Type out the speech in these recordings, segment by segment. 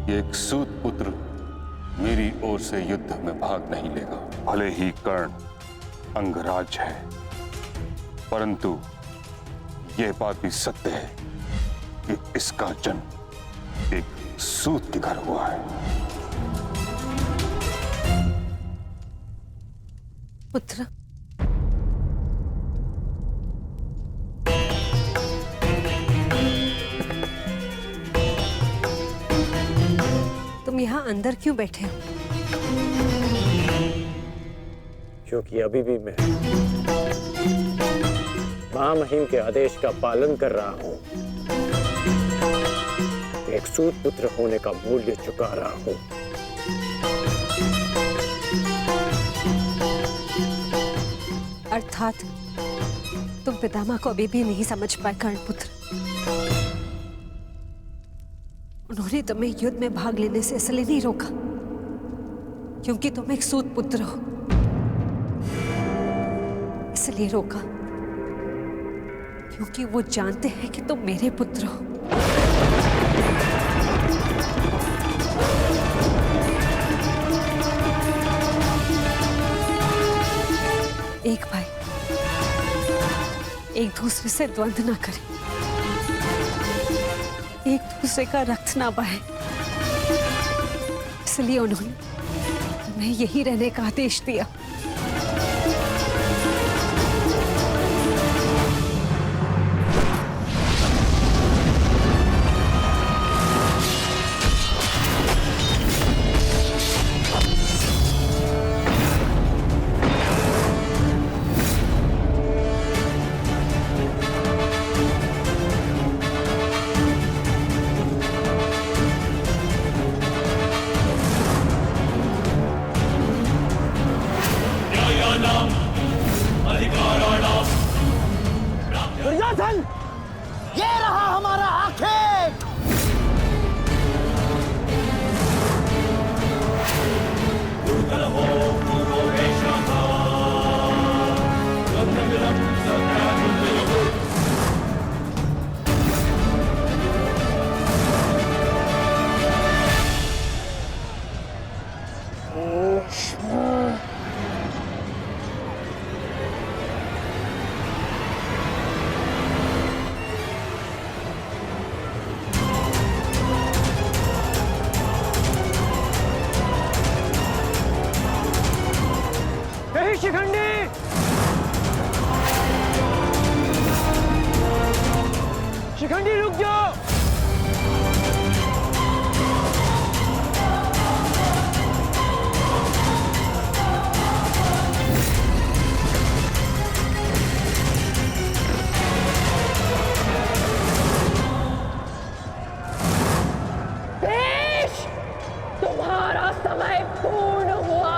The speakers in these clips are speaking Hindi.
ये एक सूत पुत्र मेरी ओर से युद्ध में भाग नहीं लेगा। भले ही कर्ण अंगराज है, परंतु यह बात भी सत्य है कि इसका जन्म एक सूत के घर हुआ है। पुत्र, तुम यहाँ अंदर क्यों बैठे हो? क्योंकि अभी भी मैं महामहिम के आदेश का पालन कर रहा हूं। एक सूत पुत्र होने का मूल्य चुका रहा हूं। अर्थात तुम पितामह को अभी भी नहीं समझ पाए कर्णपुत्र। उन्होंने तुम्हें युद्ध में भाग लेने से इसलिए नहीं रोका क्योंकि तुम एक सूत पुत्र हो, इसलिए रोका क्योंकि वो जानते हैं कि तुम मेरे पुत्र हो। एक भाई एक दूसरे से द्वंद्व ना करे, एक दूसरे का रक्त ना बहे, इसलिए उन्होंने तुम्हें यही रहने का आदेश दिया। दुर्योधन, ये रहा हमारा आखेट। शिखंडी, शिखंडी रुक जाओ। देश, तुम्हारा समय पूर्ण हुआ।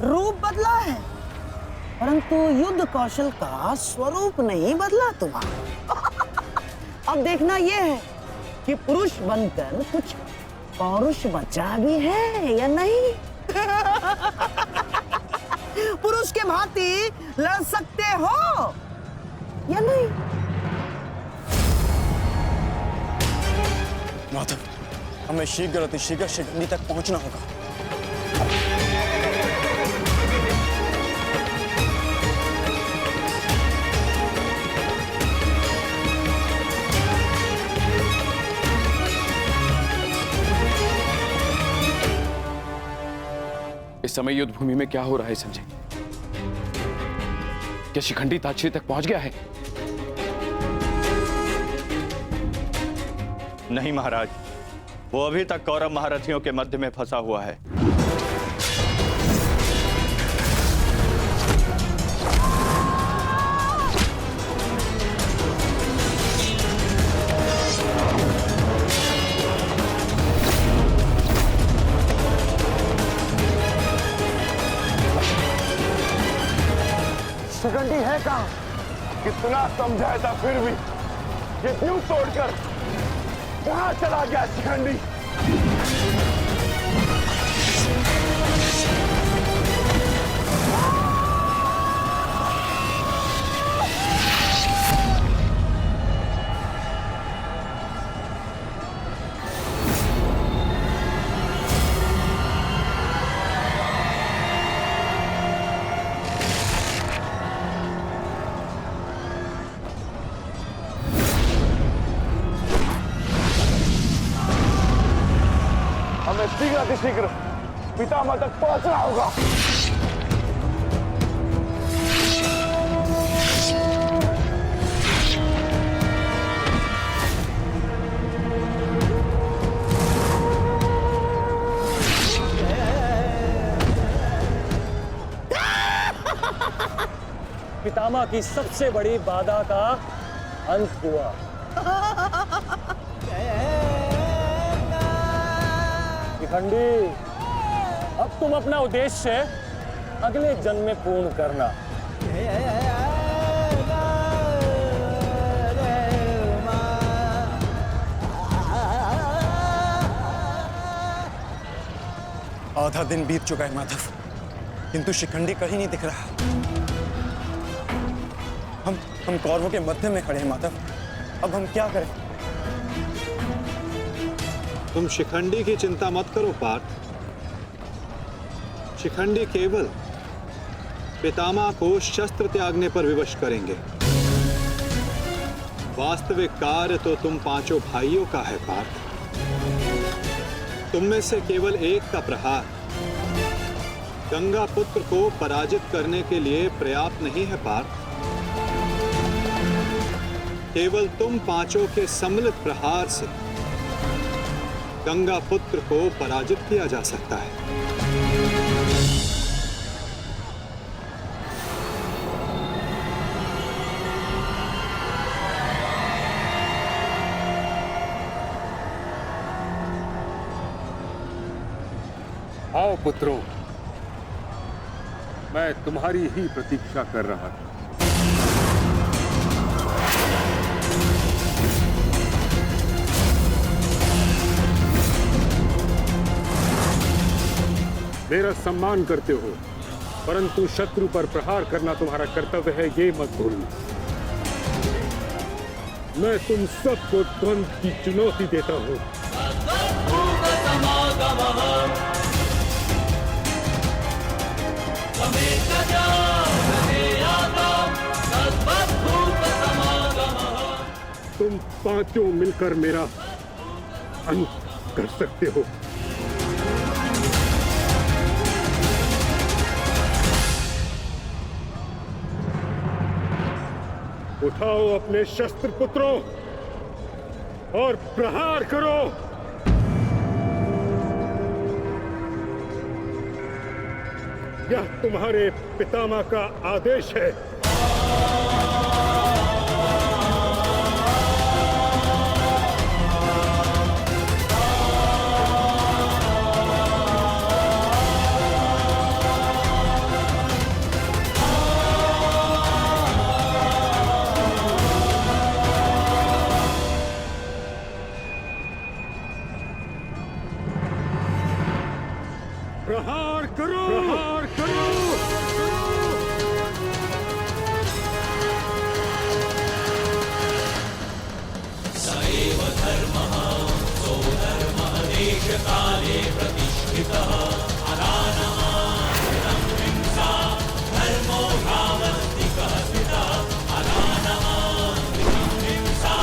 रूप बदला है, परंतु युद्ध कौशल का स्वरूप नहीं बदला तुम्हारा। अब देखना यह है कि पुरुष बनकर कुछ पौरुष बचा भी है या नहीं। पुरुष के भांति लड़ सकते हो या नहीं। माधव, हमें शीघ्र अतिशीघ्र शिखंडी तक पहुंचना होगा। इस समय युद्ध भूमि में क्या हो रहा है संजय? क्या शिखंडी ताक्षी तक पहुंच गया है? नहीं महाराज, वो अभी तक कौरव महारथियों के मध्य में फंसा हुआ है। है कहाँ? कितना समझाया था फिर भी ये क्यों तोड़कर कहाँ चला गया शिखंडी? हमें शीघ्र अतिशीघ्र पितामह तक पहुंचना होगा। पितामह की सबसे बड़ी बाधा का अंत हुआ। शिखंडी, अब तुम अपना उद्देश्य अगले जन्म में पूर्ण करना। आधा दिन बीत चुका है माधव, किंतु शिखंडी कहीं नहीं दिख रहा। हम कौरवों के मध्य में खड़े हैं माधव, अब हम क्या करें? तुम शिखंडी की चिंता मत करो पार्थ। शिखंडी केवल पितामह को शस्त्र त्यागने पर विवश करेंगे। वास्तविक कार्य तो तुम पांचों भाइयों का है पार्थ। तुम में से केवल एक का प्रहार गंगा पुत्र को पराजित करने के लिए पर्याप्त नहीं है पार्थ। केवल तुम पांचों के सम्मिलित प्रहार से गंगा पुत्र को पराजित किया जा सकता है। आओ पुत्रों, मैं तुम्हारी ही प्रतीक्षा कर रहा था। मेरा सम्मान करते हो, परंतु शत्रु पर प्रहार करना तुम्हारा कर्तव्य है, ये मत भूलना। मैं तुम सबको द्वंद्व की चुनौती देता हूं। तुम पांचों मिलकर मेरा अंत कर सकते हो। उठाओ अपने शस्त्र पुत्रों और प्रहार करो। यह तुम्हारे पितामह का आदेश है। प्रहार करो, प्रहार करो। सैव धर्मः सो धर्मः देश काले प्रतिष्ठितः। हिंसा धर्मो यावत्तिकः स्थितः। हिंसा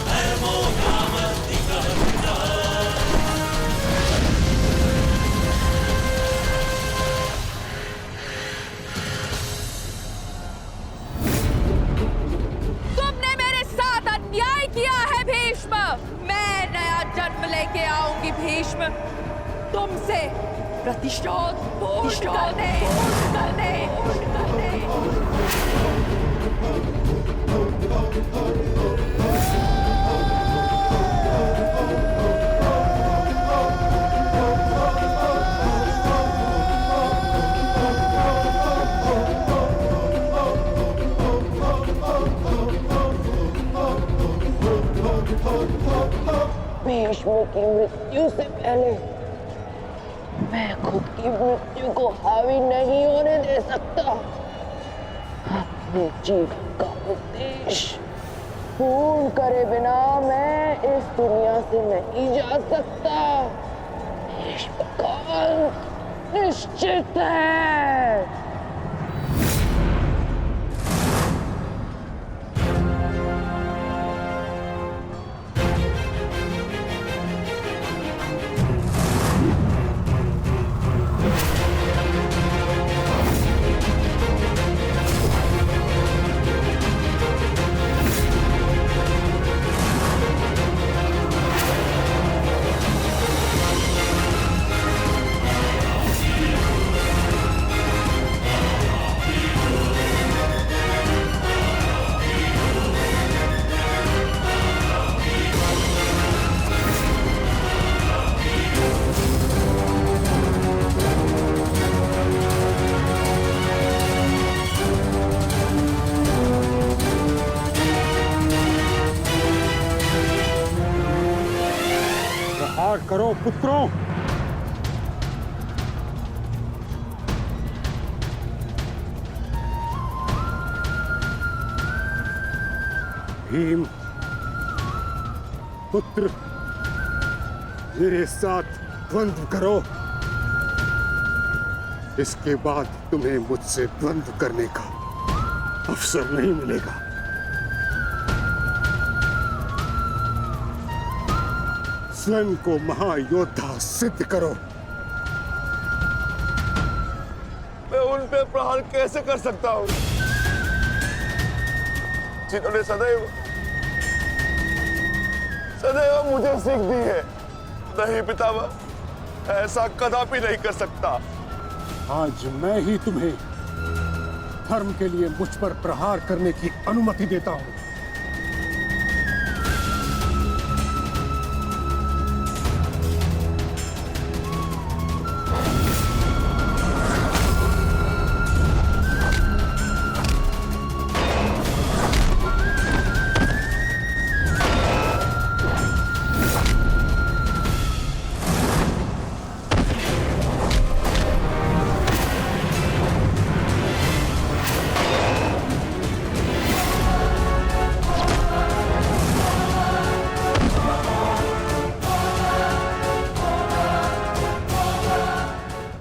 धर्मो यावत्तिकः स्थितः। मैं नया जन्म लेके आऊंगी भीष्म, तुमसे प्रतिशोध पूर्ण करने। की मृत्यु से पहले मैं खुद की मृत्यु को हावी नहीं होने दे सकता। अपने जीवन का उद्देश्य पूर्ण करे बिना मैं इस दुनिया से नहीं जा सकता। निष्कांत निश्चित है। प्रहार करो पुत्रों। भीम पुत्र, मेरे साथ द्वंद्व करो। इसके बाद तुम्हें मुझसे द्वंद्व करने का अवसर नहीं मिलेगा। स्वयं को महायोद्धा सिद्ध करो। मैं उन पे प्रहार कैसे कर सकता हूं जिन्होंने सदैव सदैव मुझे सीख दी है। नहीं पितामह, ऐसा कदापि नहीं कर सकता। आज मैं ही तुम्हें धर्म के लिए मुझ पर प्रहार करने की अनुमति देता हूं।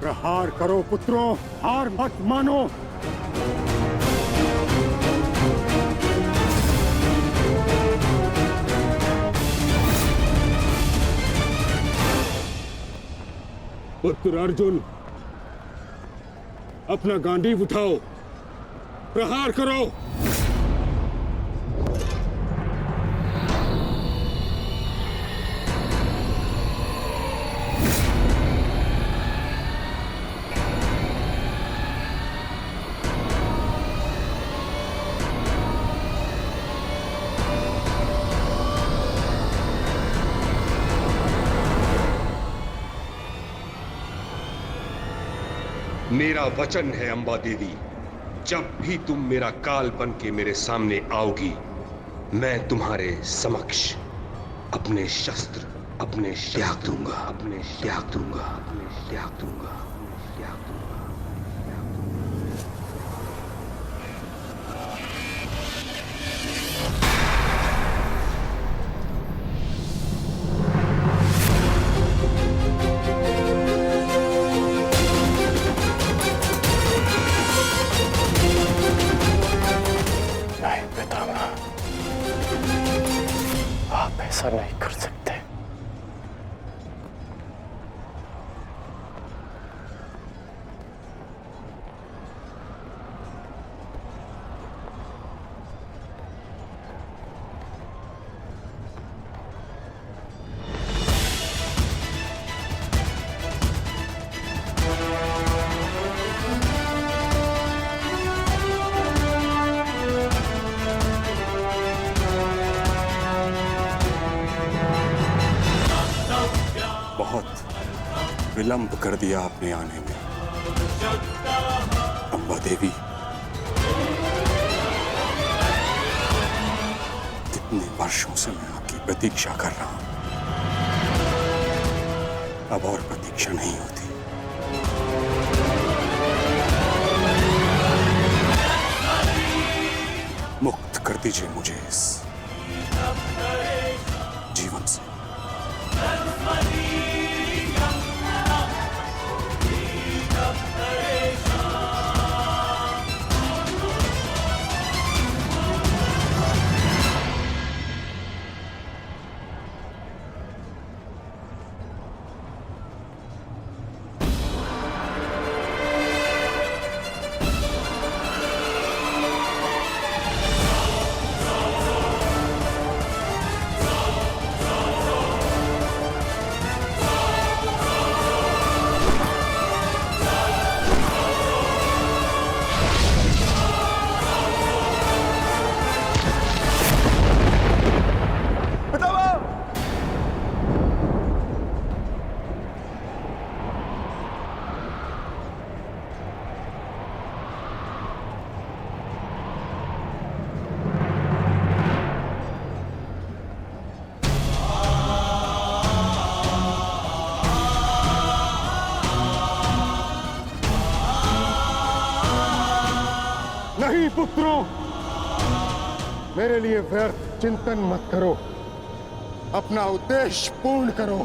प्रहार करो पुत्रों, हार मत मानो। पुत्र अर्जुन, अपना गांडीव उठाओ, प्रहार करो। मेरा वचन है अंबा देवी, जब भी तुम मेरा काल बन के मेरे सामने आओगी, मैं तुम्हारे समक्ष अपने शस्त्र त्याग दूंगा, अपने त्याग दूंगा, अपने त्याग दूंगा, त्याग दूंगा। ऐसा नहीं कर सकते। विलंब कर दिया आपने आने में अंबा देवी। कितने वर्षों से मैं आपकी प्रतीक्षा कर रहा हूं। अब और प्रतीक्षा नहीं होती। मुक्त कर दीजिए मुझे इस जीवन से। नहीं पुत्रों, मेरे लिए व्यर्थ चिंतन मत करो, अपना उद्देश्य पूर्ण करो।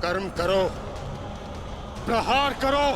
कर्म करो, प्रहार करो।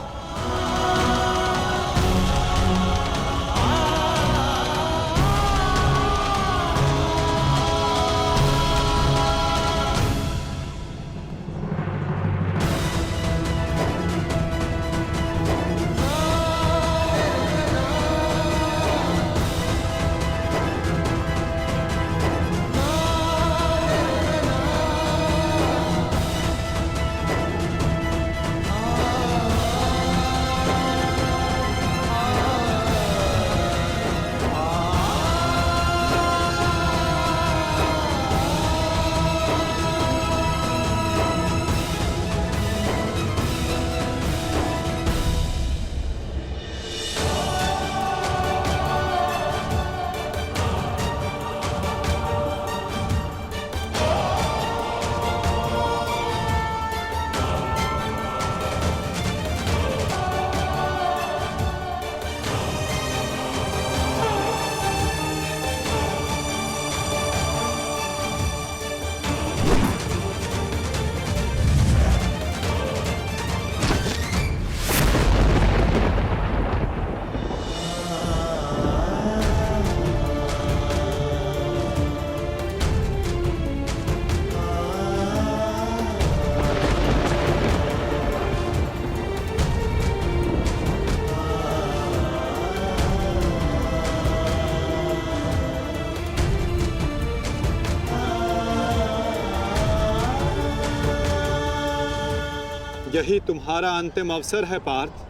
यही तुम्हारा अंतिम अवसर है पार्थ।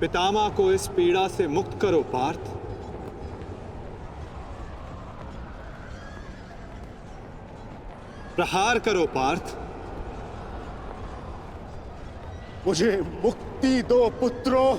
पितामह को इस पीड़ा से मुक्त करो पार्थ। प्रहार करो पार्थ। मुझे मुक्ति दो पुत्रों।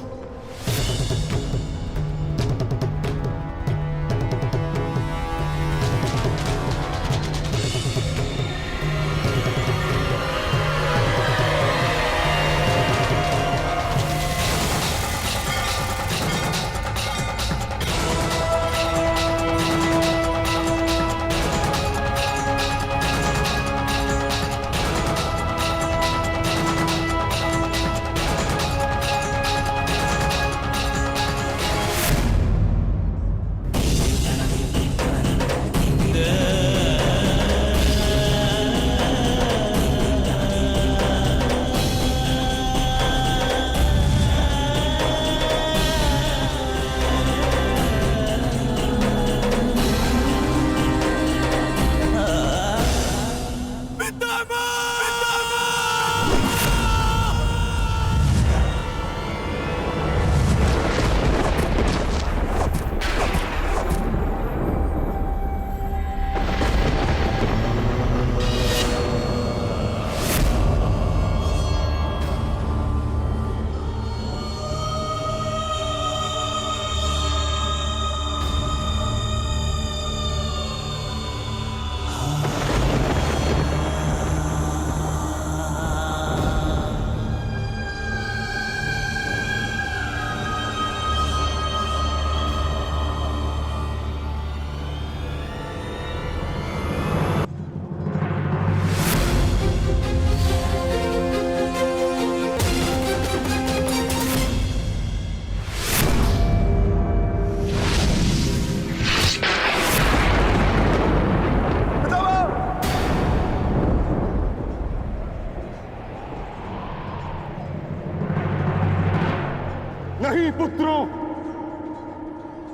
पुत्रों,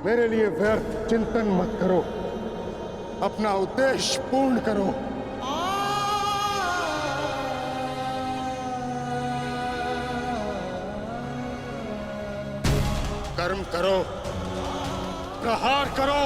मेरे लिए व्यर्थ चिंतन मत करो, अपना उद्देश्य पूर्ण करो। कर्म करो, प्रहार करो।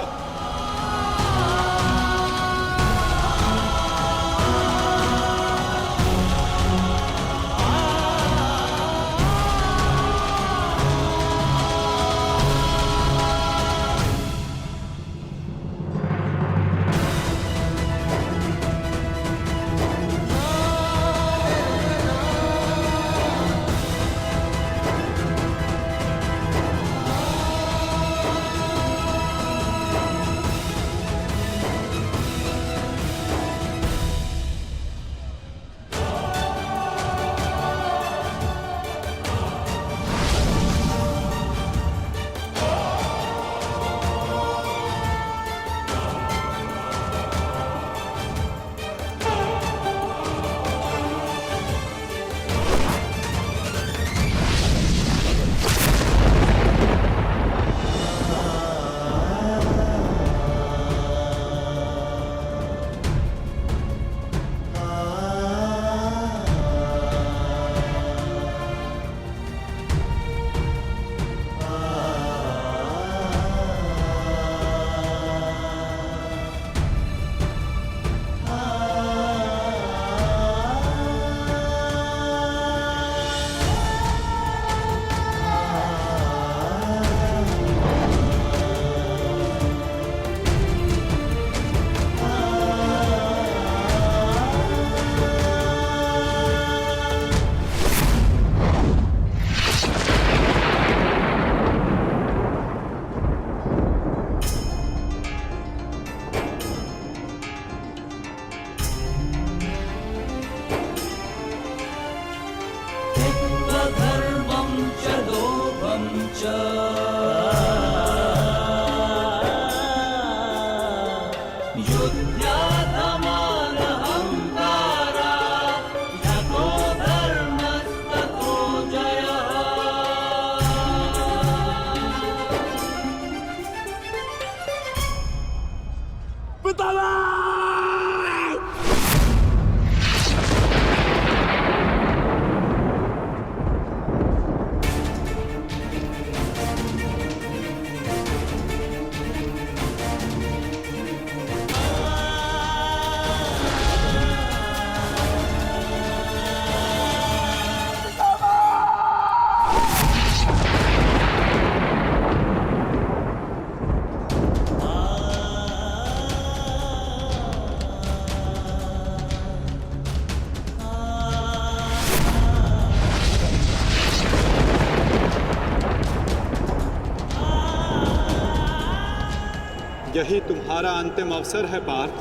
यही तुम्हारा अंतिम अवसर है पार्थ।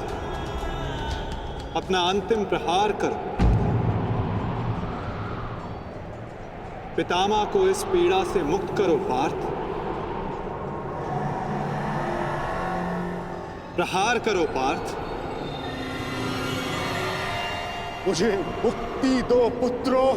अपना अंतिम प्रहार करो। पितामह को इस पीड़ा से मुक्त करो पार्थ। प्रहार करो पार्थ। मुझे मुक्ति दो पुत्रों।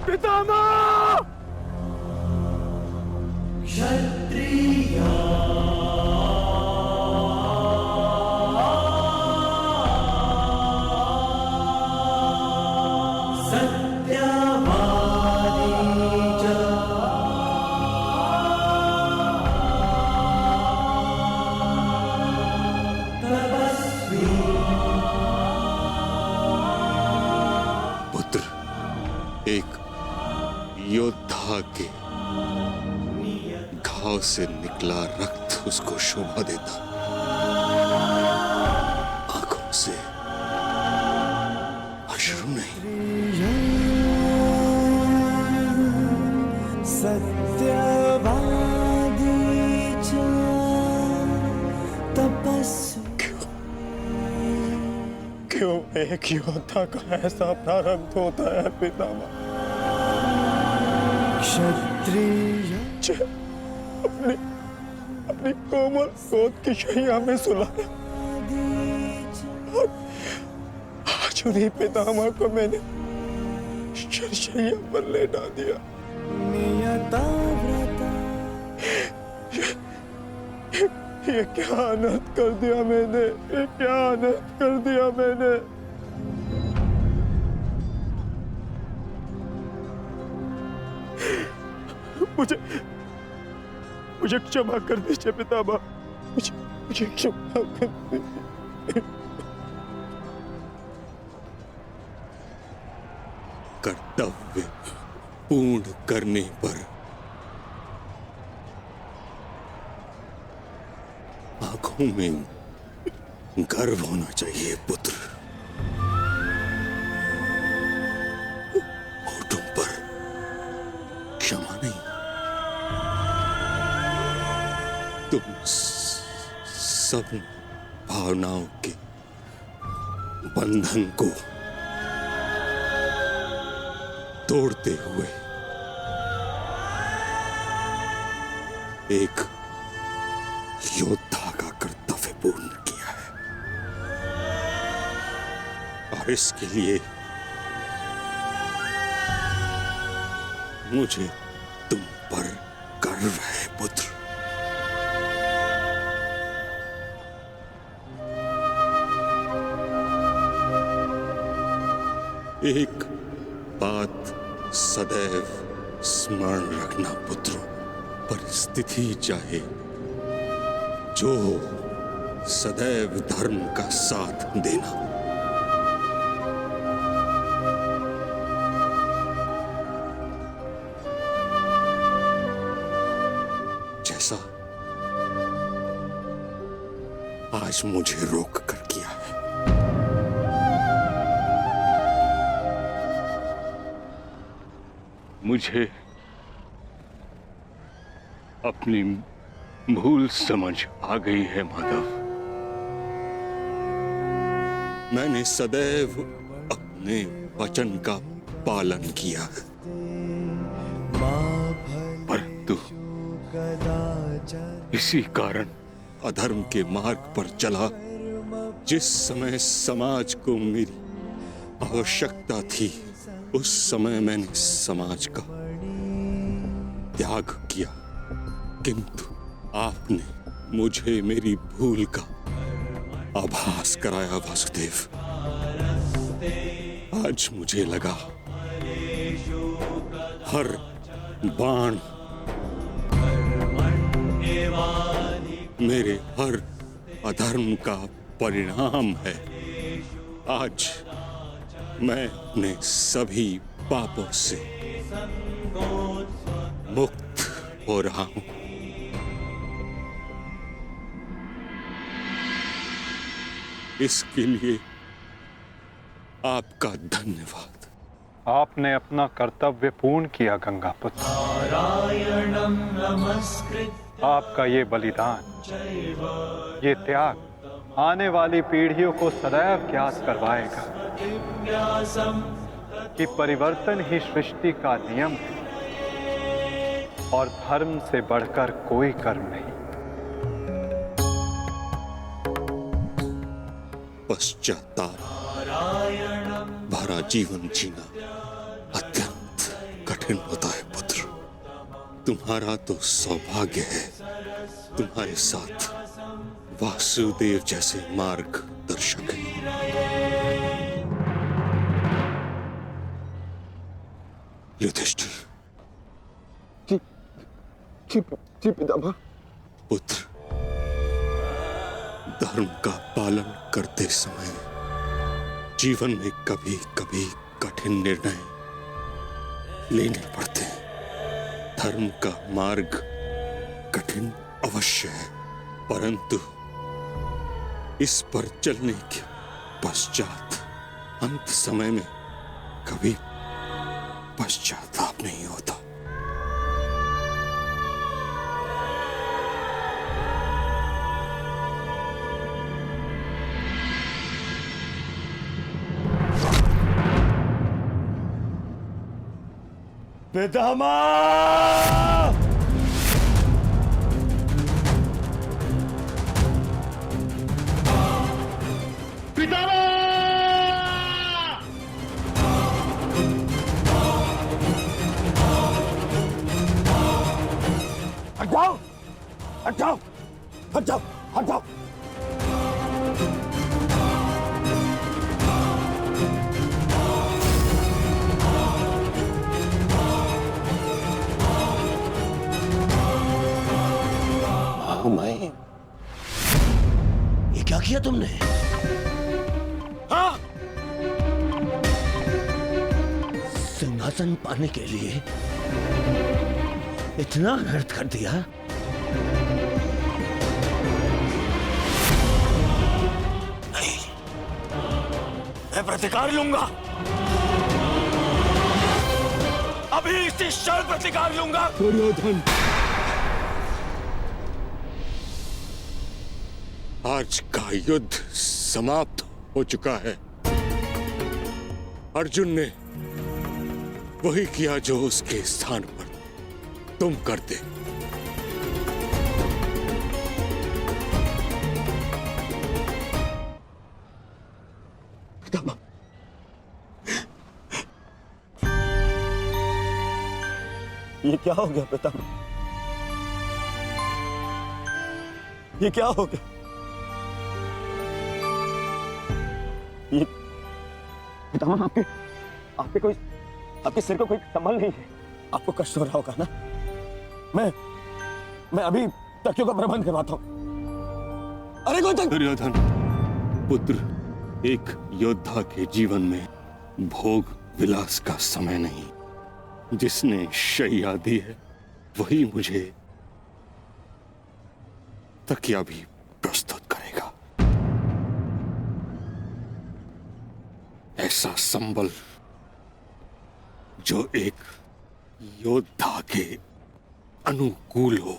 पितामह! पुत्र, एक योद्धा के घाव से निकला रक्त उसको शोभा देता, आंखों से अश्रु नहीं। क्यों एक योद्धा का ऐसा प्रारब्ध होता है पितामह? क्षत्रिय अपनी कोमल गोद की शैया में सुलाया, आज उन्हीं पितामह को मैंने शैया पर लेटा दिया। ये क्या अनर्थ कर दिया मैंने, ये क्या अनर्थ कर दिया मैंने। मुझे क्षमा कर दीजिए पितामह, मुझे क्षमा कर दीजिए। कर्तव्य पूर्ण करने पर आंखों में गर्व होना चाहिए पुत्र, होठों पर क्षमा नहीं। तुम सब भावनाओं के बंधन को तोड़ते हुए एक योद्धा का कर्तव्य पूर्ण किया है, और इसके लिए मुझे तुम पर गर्व है पुत्र। एक बात सदैव स्मरण रखना पुत्रों, परिस्थिति चाहे जो सदैव धर्म का साथ देना। जैसा आज मुझे रोक कर किया है। मुझे अपनी भूल समझ आ गई है माधव। मैंने सदैव अपने वचन का पालन किया है, परंतु इसी कारण अधर्म के मार्ग पर चला। जिस समय समाज को मेरी आवश्यकता थी, उस समय मैंने समाज का त्याग किया, किंतु आपने मुझे मेरी भूल का आभास कराया वासुदेव। आज मुझे लगा हर बाण मेरे हर अधर्म का परिणाम है। आज मैं अपने सभी पापों से मुक्त हो रहा हूं। इसके लिए आपका धन्यवाद। आपने अपना कर्तव्य पूर्ण किया गंगापुत्र। आपका ये बलिदान, ये त्याग आने वाली पीढ़ियों को सदैव ज्ञात करवाएगा कि परिवर्तन ही सृष्टि का नियम है और धर्म से बढ़कर कोई कर्म नहीं। पश्चाताप भरा जीवन जीना अत्यंत कठिन होता है पुत्र। तुम्हारा तो सौभाग्य है, तुम्हारे साथ वासुदेव जैसे मार्गदर्शक हैं। युधिष्ठिर। जी पितामह। पुत्र, धर्म का पालन करते समय जीवन में कभी कभी कठिन निर्णय लेने पड़ते हैं। धर्म का मार्ग कठिन अवश्य है, परंतु इस पर चलने के पश्चात अंत समय में कभी पश्चाताप नहीं होता। पितामह! हट जाओ, हट जाओ, हट जाओ, हट जाओ। मैं ये क्या किया तुमने? हाँ? सिंहासन पाने के लिए इतना अनर्थ कर दिया? नहीं, मैं प्रतिकार लूंगा। अभी इसी क्षण प्रतिकार लूंगा। दुर्योधन, आज का युद्ध समाप्त हो चुका है। अर्जुन ने वही किया जो उसके स्थान पर तुम करते। ये क्या हो गया पितामह? ये क्या हो गया? ये पितामह, आपके सिर को कोई संभल नहीं है। आपको कष्ट हो रहा होगा ना? मैं अभी तकियों का प्रबंध करवाता हूं। अरे कोई दुर्योधन पुत्र, एक योद्धा के जीवन में भोग विलास का समय नहीं। जिसने शैया दी है वही मुझे तकिया भी प्रस्तुत करेगा। ऐसा संबल जो एक योद्धा के अनुकूल हो।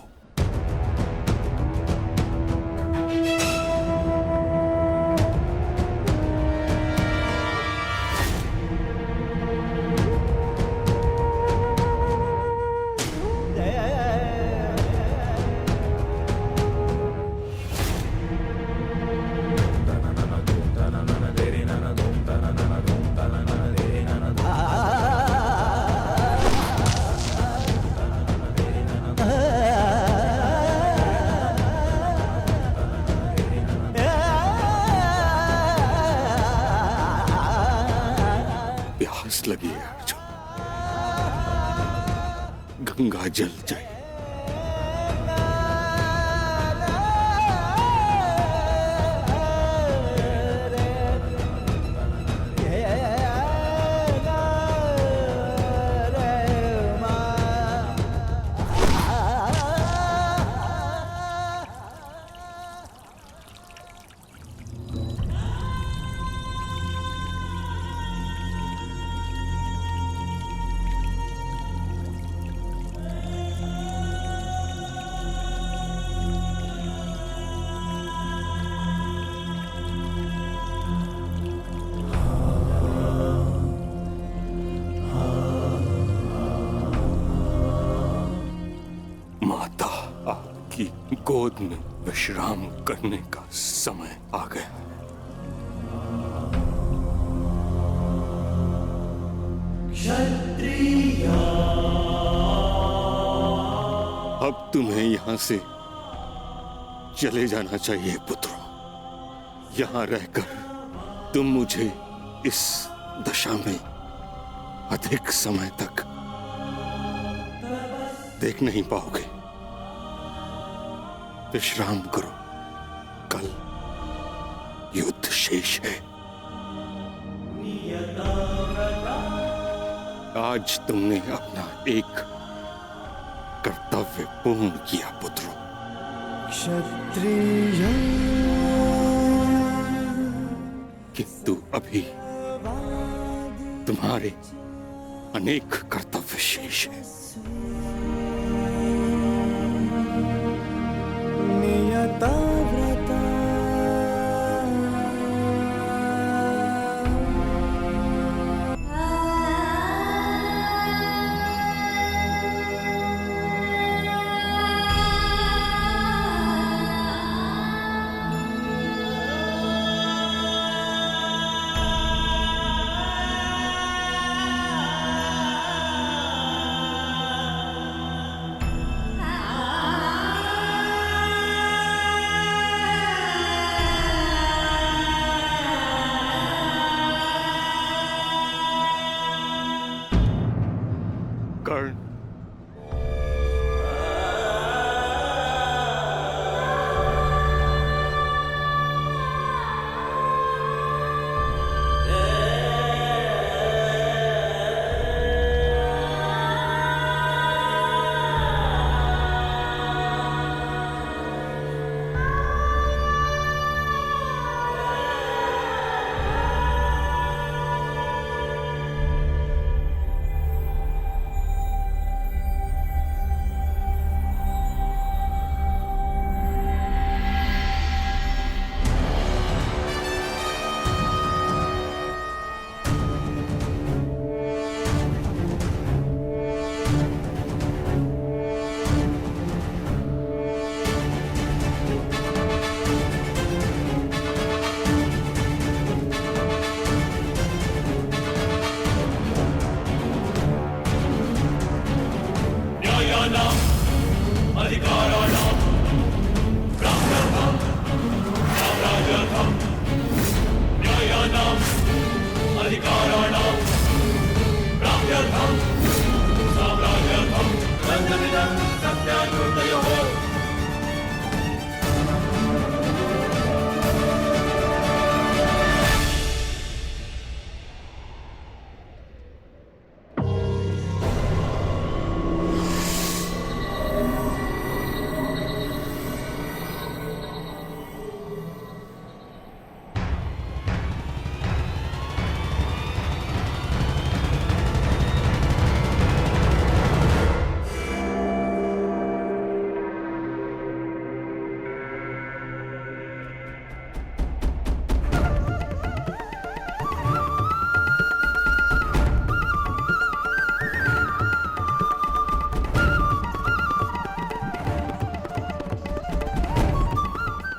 लगी है अर्जुन, गंगा जल जाए। गोद में विश्राम करने का समय आ गया है। क्षत्रिया अब तुम्हें यहां से चले जाना चाहिए पुत्रों। यहां रहकर तुम मुझे इस दशा में अधिक समय तक देख नहीं पाओगे। विश्राम करो, कल युद्ध शेष है। आज तुमने अपना एक कर्तव्य पूर्ण किया पुत्रों। क्षत्रिय किंतु अभी तुम्हारे अनेक कर्तव्य शेष हैं। कर्ण,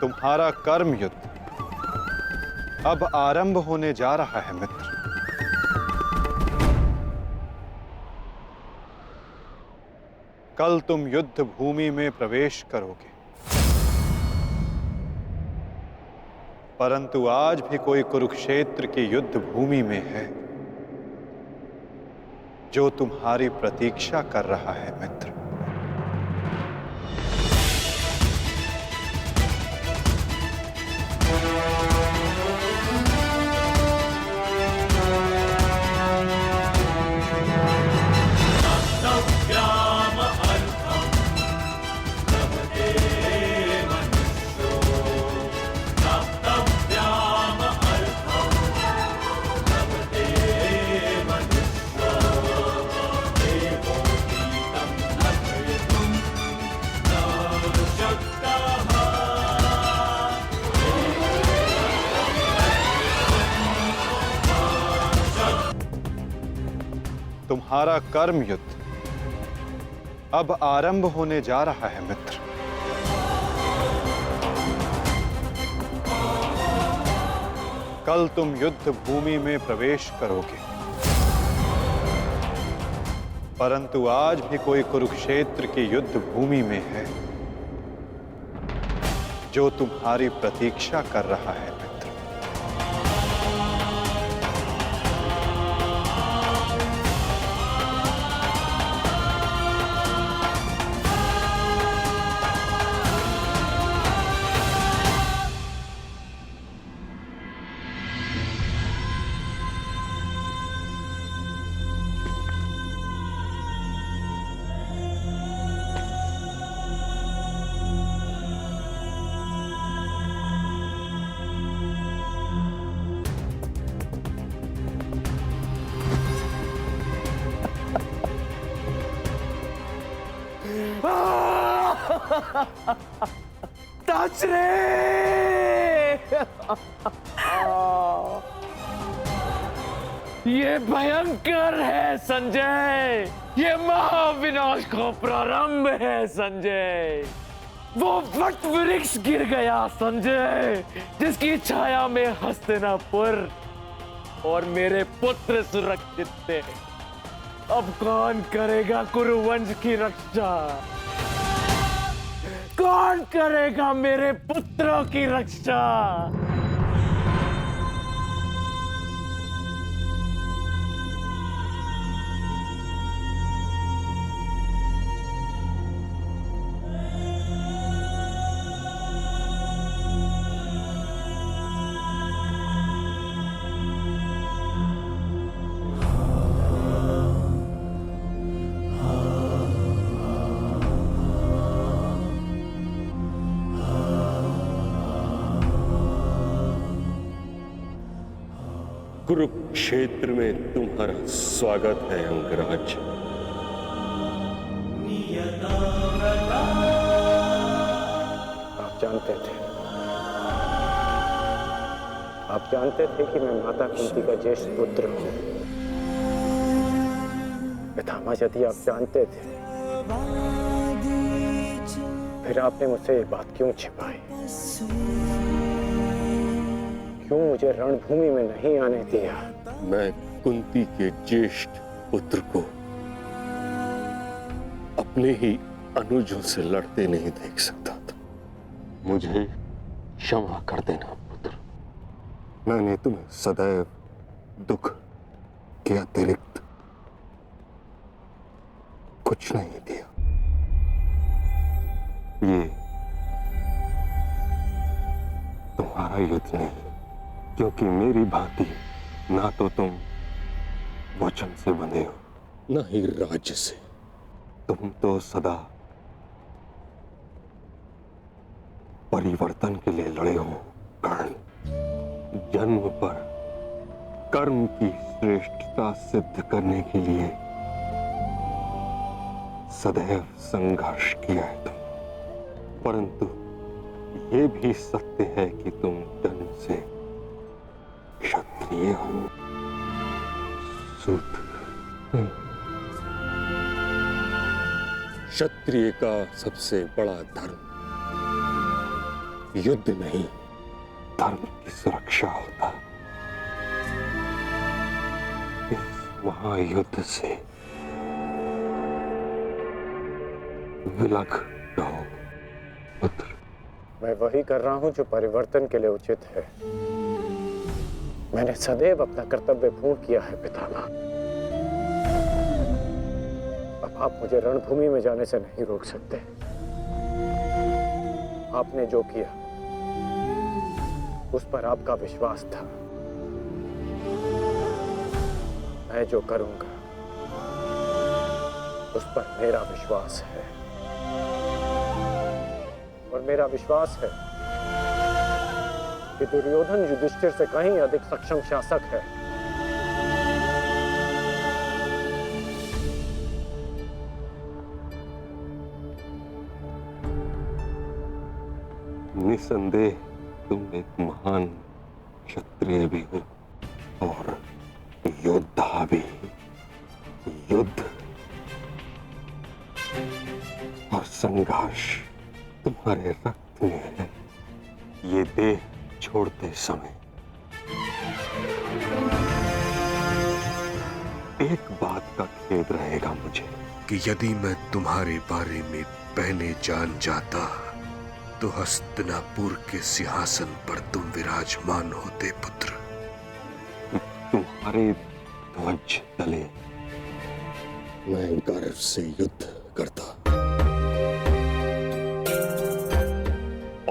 तुम्हारा कर्म युद्ध अब आरंभ होने जा रहा है मित्र। कल तुम युद्ध भूमि में प्रवेश करोगे, परंतु आज भी कोई कुरुक्षेत्र की युद्ध भूमि में है जो तुम्हारी प्रतीक्षा कर रहा है मित्र। तुम्हारा कर्म युद्ध अब आरंभ होने जा रहा है मित्र। कल तुम युद्ध भूमि में प्रवेश करोगे, परंतु आज भी कोई कुरुक्षेत्र की युद्ध भूमि में है जो तुम्हारी प्रतीक्षा कर रहा है मित्र। ये भयंकर है संजय, ये महाविनाश का प्रारंभ है संजय। वो वट वृक्ष गिर गया संजय, जिसकी छाया में हस्तिनापुर और मेरे पुत्र सुरक्षित थे। अब कौन करेगा कुरुवंश की रक्षा? कौन करेगा मेरे पुत्रों की रक्षा? कुरुक्षेत्र में तुम्हारा स्वागत है अंगराज। आप जानते थे कि मैं माता कुंती का ज्येष्ठ पुत्र हूं। पितामह, यदि आप जानते थे फिर आपने मुझसे ये बात क्यों छिपाई? क्यों मुझे रणभूमि में नहीं आने दिया? मैं कुंती के ज्येष्ठ पुत्र को अपने ही अनुजों से लड़ते नहीं देख सकता था। मुझे क्षमा कर देना पुत्र। मैंने तुम्हें सदैव दुख के अतिरिक्त कुछ नहीं दिया। ये तुम्हारा युद्ध नहीं, क्योंकि मेरी भांति ना तो तुम वचन से बंधे हो, न ही राज्य से। तुम तो सदा परिवर्तन के लिए लड़े हो कर्ण। जन्म पर कर्म की श्रेष्ठता सिद्ध करने के लिए सदैव संघर्ष किया है तुम। परंतु ये भी सत्य है कि तुम जन्म से क्षत्रिय हो। सूत्र क्षत्रिय का सबसे बड़ा धर्म युद्ध नहीं, धर्म की सुरक्षा होता। इस महायुद्ध से विलग रहो पुत्र। मैं वही कर रहा हूं जो परिवर्तन के लिए उचित है। मैंने सदैव अपना कर्तव्य पूर्ण किया है पितामह। अब आप मुझे रणभूमि में जाने से नहीं रोक सकते। आपने जो किया उस पर आपका विश्वास था। मैं जो करूंगा उस पर मेरा विश्वास है, और मेरा विश्वास है कि दुर्योधन युधिष्ठिर से कहीं अधिक सक्षम शासक है। निसंदेह तुम एक महान क्षत्रिय भी हो और योद्धा भी। युद्ध और संघर्ष तुम्हारे रक्त में है। ये देह छोड़ते समय एक बात का खेद रहेगा मुझे कि यदि मैं तुम्हारे बारे में पहले जान जाता तो हस्तिनापुर के सिंहासन पर तुम विराजमान होते पुत्र। तुम्हारे ध्वज तले मैं गर्व से युद्ध करता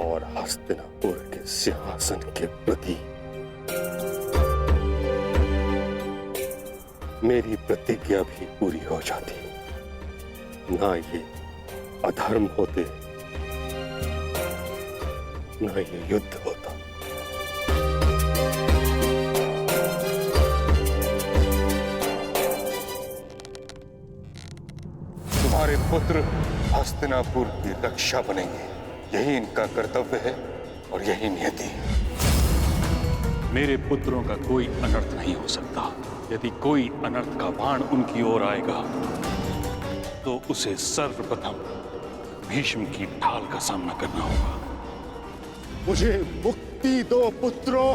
और हस्तिनापुर के सिंहासन के प्रति मेरी प्रतिज्ञा भी पूरी हो जाती। ना ये अधर्म होते, ना ये युद्ध होता। तुम्हारे पुत्र हस्तिनापुर की रक्षा बनेंगे, यही इनका कर्तव्य है और यही नियति। मेरे पुत्रों का कोई अनर्थ नहीं हो सकता। यदि कोई अनर्थ का बाण उनकी ओर आएगा तो उसे सर्वप्रथम भीष्म की ढाल का सामना करना होगा। मुझे मुक्ति दो पुत्रों।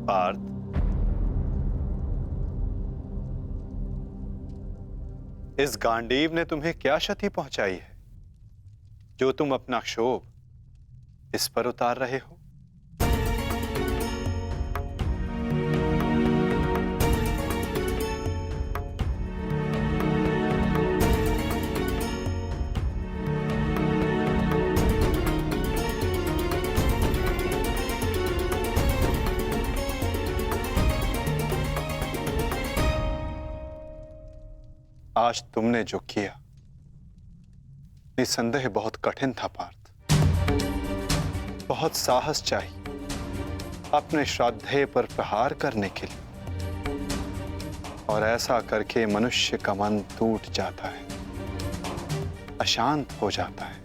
पार्थ, इस गांडीव ने तुम्हें क्या क्षति पहुंचाई है जो तुम अपना क्षोभ इस पर उतार रहे हो? आज तुमने जो किया निसंदेह बहुत कठिन था पार्थ। बहुत साहस चाहिए अपने श्राद्धेय पर प्रहार करने के लिए, और ऐसा करके मनुष्य का मन टूट जाता है, अशांत हो जाता है।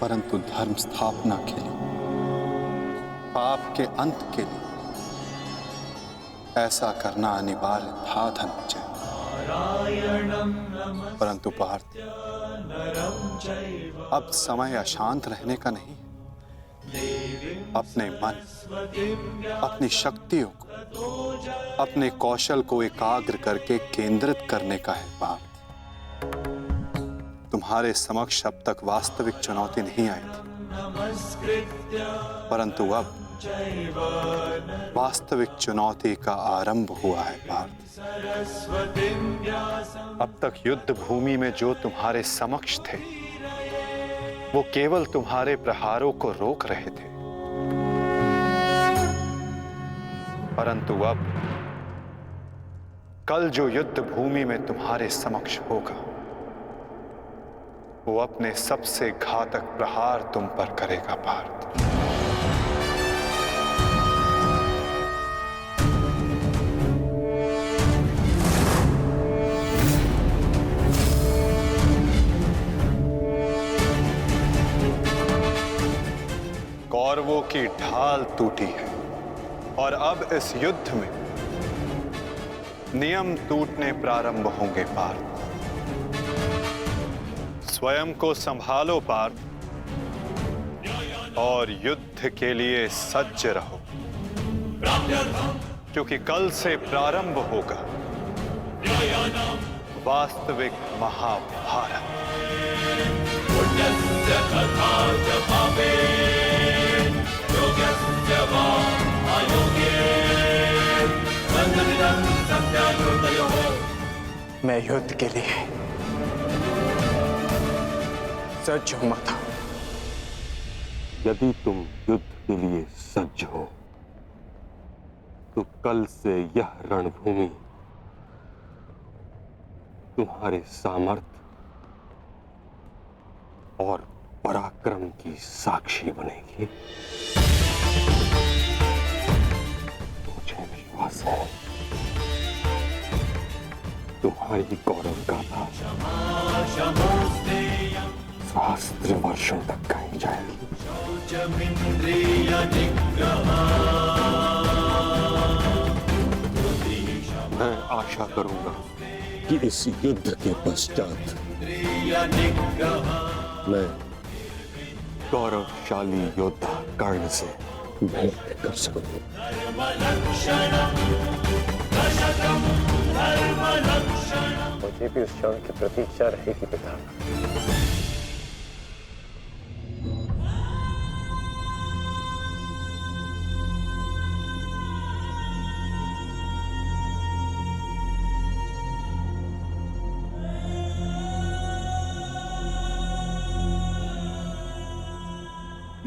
परंतु धर्म स्थापना के लिए, पाप के अंत के लिए ऐसा करना अनिवार्य था धनंजय। परंतु पार्थ, अब समय अशांत रहने का नहीं। अपने मन, अपनी शक्तियों को, अपने कौशल को एकाग्र करके केंद्रित करने का है पार्थ। तुम्हारे समक्ष अब तक वास्तविक चुनौती नहीं आई थी, परंतु अब वास्तविक चुनौती का आरंभ हुआ है पार्थ। अब तक युद्ध भूमि में जो तुम्हारे समक्ष थे वो केवल तुम्हारे प्रहारों को रोक रहे थे, परंतु अब कल जो युद्ध भूमि में तुम्हारे समक्ष होगा वो अपने सबसे घातक प्रहार तुम पर करेगा पार्थ। कौरवों की ढाल टूटी है और अब इस युद्ध में नियम टूटने प्रारंभ होंगे पार्थ। स्वयं को संभालो पार्थ और युद्ध के लिए सज्ज रहो, क्योंकि कल से प्रारंभ होगा वास्तविक महाभारत। मैं युद्ध के लिए सज्ज हूं माता। यदि तुम युद्ध के लिए सज्ज हो तो कल से यह रणभूमि तुम्हारे सामर्थ्य और पराक्रम की साक्षी बनेगी। मुझे विश्वास है तुम्हारी गौरव गाथा सहस्त्र वर्षों तक गाई जाएगी। मैं आशा करूंगा कि इस युद्ध के पश्चात मैं गौरवशाली योद्धा कर्ण से भेंट कर सकूं। मुझे भी उस क्षण की प्रतीक्षा रहेगी पिता।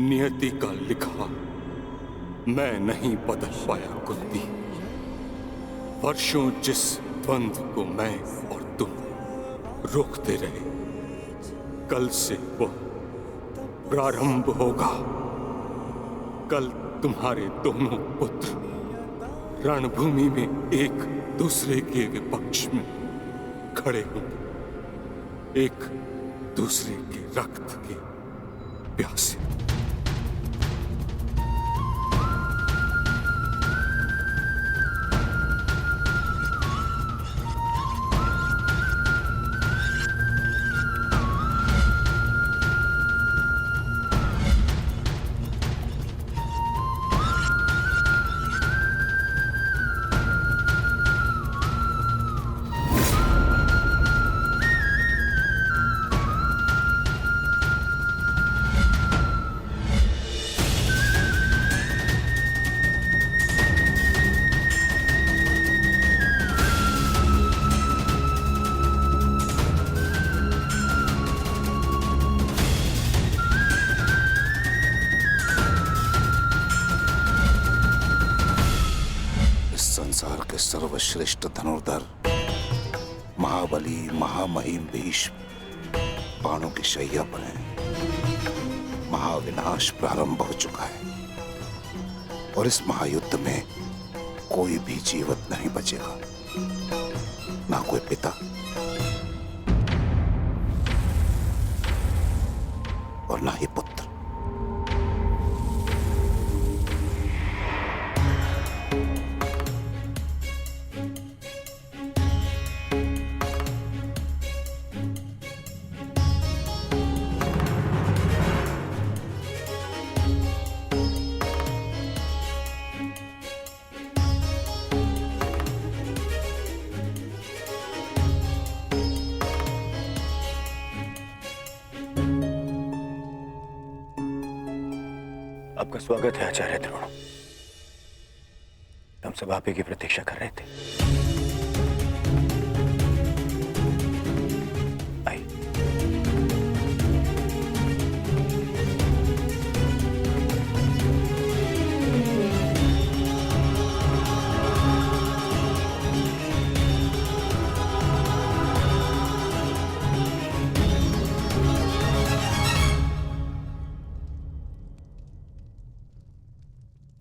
नियति का लिखा मैं नहीं बदल पाया कुंती। वर्षों जिस बंध को मैं और तुम रोकते रहे, कल से वह प्रारंभ होगा। कल तुम्हारे दोनों पुत्र रणभूमि में एक दूसरे के विपक्ष में खड़े होंगे, एक दूसरे के रक्त के प्यासे। संसार के सर्वश्रेष्ठ धनुर्धर महाबली महामहिम भीष्म बाणों की शैया पर हैं। महाविनाश प्रारंभ हो चुका है और इस महायुद्ध में कोई भी जीवित नहीं बचेगा, ना कोई पिता और ना ही पुत्र। आपका स्वागत है आचार्य द्रोण। हम सब आप ही की प्रतीक्षा कर रहे थे। आइए।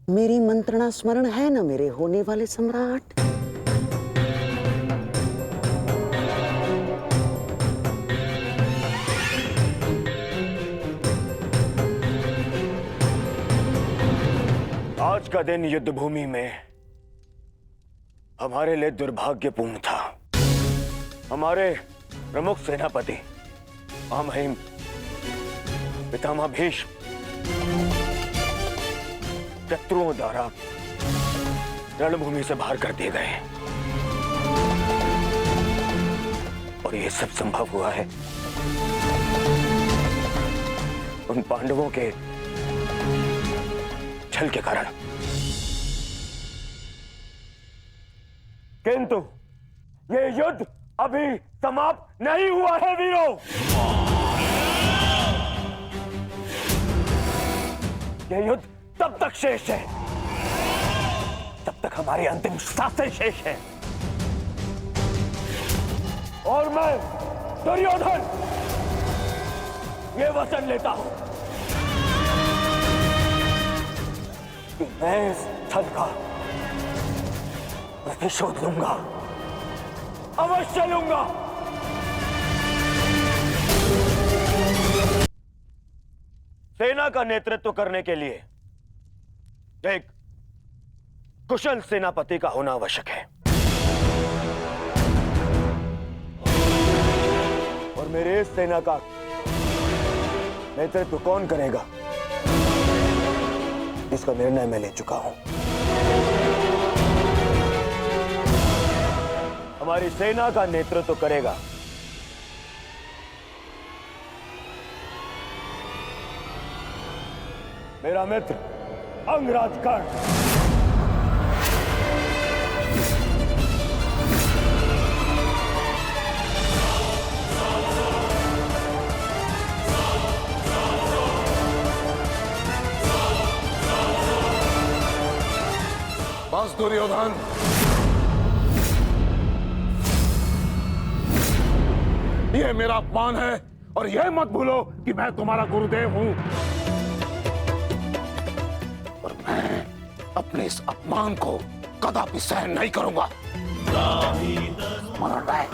मेरी मंत्रणा स्मरण है ना मेरे होने वाले सम्राट? आज का दिन युद्ध भूमि में हमारे लिए दुर्भाग्यपूर्ण था। हमारे प्रमुख सेनापति महामहिम पितामह भीष्म शत्रुओं द्वारा रणभूमि से बाहर कर दिए गए और यह सब संभव हुआ है उन पांडवों के छल के कारण। किंतु यह युद्ध अभी समाप्त नहीं हुआ है वीरों। यह युद्ध तब तक शेष है तब तक हमारी अंतिम सांसें शेष है। और मैं दुर्योधन ये वचन लेता हूं कि मैं इस स्थल का प्रतिशोध लूंगा। अवश्य लूंगा। सेना का नेतृत्व करने के लिए एक कुशल सेनापति का होना आवश्यक है, और मेरे इस सेना का नेतृत्व कौन करेगा इसका निर्णय मैं ले चुका हूं। हमारी सेना का नेतृत्व करेगा मेरा मित्र अंगराज कर्ण। बस दुर्योधन, ये मेरा अपमान है और यह मत भूलो कि मैं तुम्हारा गुरुदेव हूं, और मैं अपने इस अपमान को कदापि सहन नहीं करूंगा। स्मरण रहे।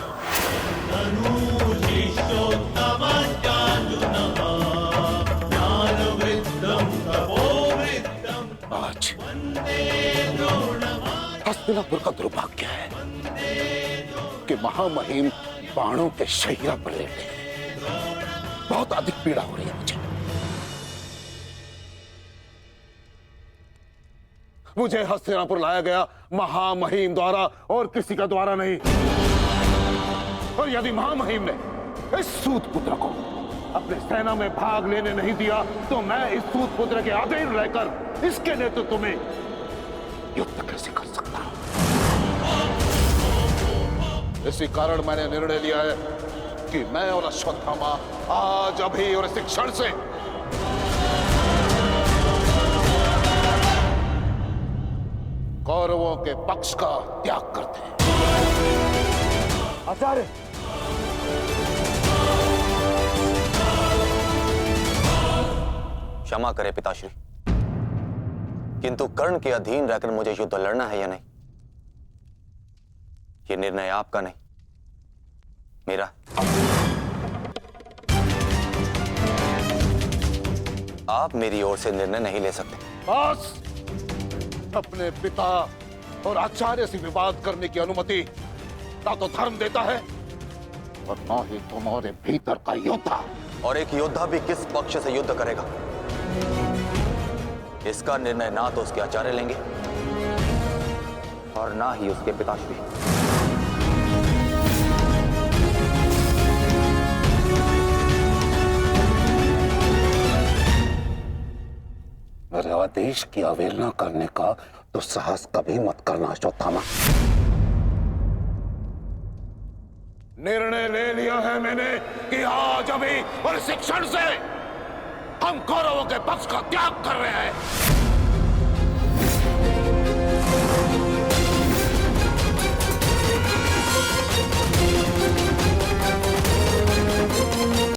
आज हस्तिनापुर का दुर्भाग्य है कि महामहिम बाणों के शैया पर लेटे हैं। बहुत अधिक पीड़ा हो रही है मुझे हस्तिनापुर लाया गया महामहिम द्वारा और किसी का द्वारा नहीं। और यदि महामहिम ने इस सूत पुत्र को अपने सेना में भाग लेने नहीं दिया तो मैं इस सूत पुत्र के अधीन रहकर इसके नेतृत्व में युद्ध कैसे कर सकता हूं। इसी कारण मैंने निर्णय लिया है कि मैं और अश्वत्थामा आज अभी और इस क्षण से कौरवों के पक्ष का त्याग करते हैं। आचार्य, क्षमा करें पिताश्री, किंतु कर्ण के अधीन रहकर मुझे युद्ध लड़ना है या नहीं, ये निर्णय आपका नहीं मेरा। आप मेरी ओर से निर्णय नहीं ले सकते। बस, अपने पिता और आचार्य से विवाद करने की अनुमति ना तो धर्म देता है और ना ही तुम्हारे भीतर का योद्धा। और एक योद्धा भी किस पक्ष से युद्ध करेगा, इसका निर्णय ना तो उसके आचार्य लेंगे और ना ही उसके पिताश्री। मेरे आदेश की अवहेलना करने का तो साहस कभी मत करना अश्वत्थामा। निर्णय ले लिया है मैंने कि आज अभी और इस क्षण से हम कौरवों के पक्ष का त्याग कर रहे हैं।